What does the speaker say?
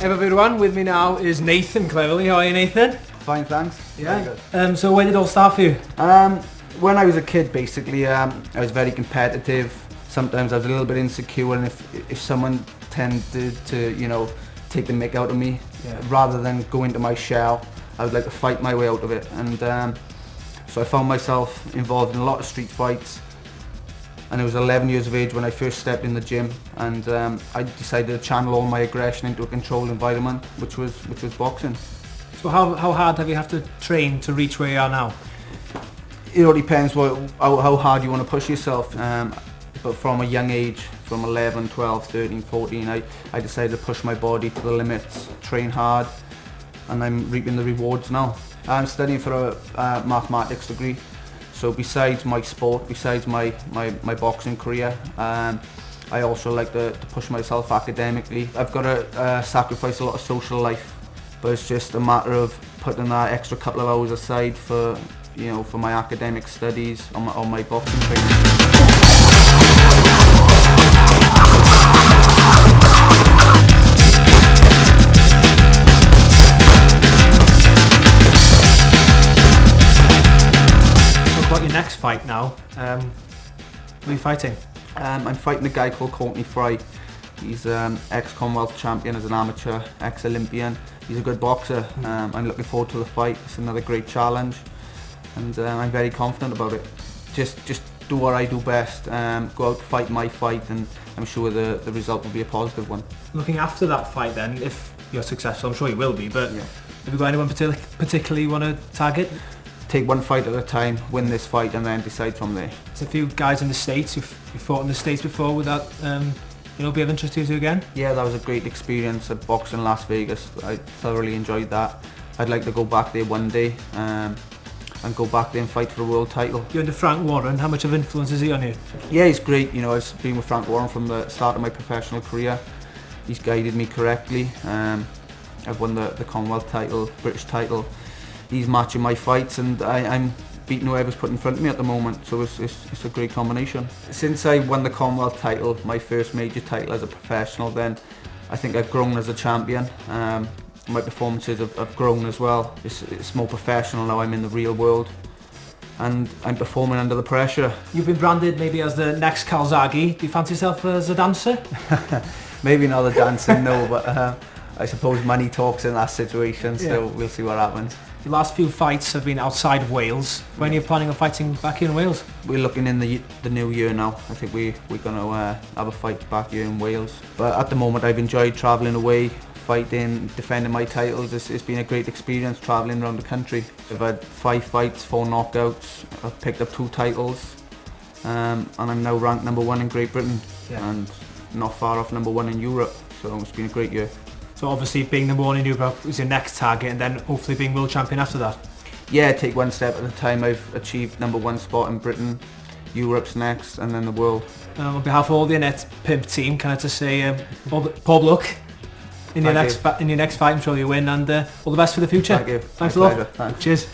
Everyone, with me now is Nathan Cleverly. How are you, Nathan? Fine, thanks. Yeah. So where did it all start for you? When I was a kid, basically, I was very competitive. Sometimes I was a little bit insecure, and if someone tended to, take the mick out of me, rather than go into my shell, I would like to fight my way out of it. And so I found myself involved in a lot of street fights. And I was 11 years of age when I first stepped in the gym, and I decided to channel all my aggression into a controlled environment, which was boxing. So how hard have you have to train to reach where you are now? It all depends how hard you want to push yourself. But from a young age, from 11, 12, 13, 14, I decided to push my body to the limits, train hard, and I'm reaping the rewards now. I'm studying for a mathematics degree. So besides my sport, besides my boxing career, I also like to push myself academically. I've got to sacrifice a lot of social life, but it's just a matter of putting that extra couple of hours aside for my academic studies on my boxing training. About your next fight now, who are you fighting? I'm fighting a guy called Courtney Fry. He's ex-Commonwealth champion as an amateur, ex-Olympian. He's a good boxer. I'm looking forward to the fight. It's another great challenge, and I'm very confident about it. Just do what I do best, go out, fight my fight, and I'm sure the result will be a positive one. Looking after that fight then, if you're successful, I'm sure you will be, but have you got anyone particularly you want to target? Take one fight at a time, win this fight, and then decide from there. There's a few guys in the States who've fought in the States before. Would that be of interest to you again? Yeah, that was a great experience at boxing in Las Vegas. I thoroughly enjoyed that. I'd like to go back there one day and go back there and fight for a world title. You're under Frank Warren. How much of influence is he on you? Yeah, he's great. I've been with Frank Warren from the start of my professional career. He's guided me correctly. I've won the Commonwealth title, British title. He's matching my fights, and I'm beating whoever's put in front of me at the moment, so it's a great combination. Since I won the Commonwealth title, my first major title as a professional, then I think I've grown as a champion. My performances have grown as well. It's more professional now. I'm in the real world, and I'm performing under the pressure. You've been branded maybe as the next Calzaghe. Do you fancy yourself as a dancer? Maybe not a dancer, no, but I suppose money talks in that situation, so we'll see what happens. The last few fights have been outside of Wales. When are you planning on fighting back here in Wales? We're looking in the new year now. I think we're going to have a fight back here in Wales. But at the moment, I've enjoyed travelling away, fighting, defending my titles. It's been a great experience travelling around the country. I've had 5 fights, 4 knockouts. I've picked up 2 titles, and I'm now ranked #1 in Great Britain and not far off #1 in Europe. So it's been a great year. So obviously being #1 in Europe is your next target, and then hopefully being world champion after that? Yeah, take one step at a time. I've achieved #1 spot in Britain, Europe's next, and then the world. On behalf of all the Net Pimp team, can I just say Paul luck in your next fight. I'm sure you win, and all the best for the future. Thank you. Thanks a lot. Thanks. Cheers.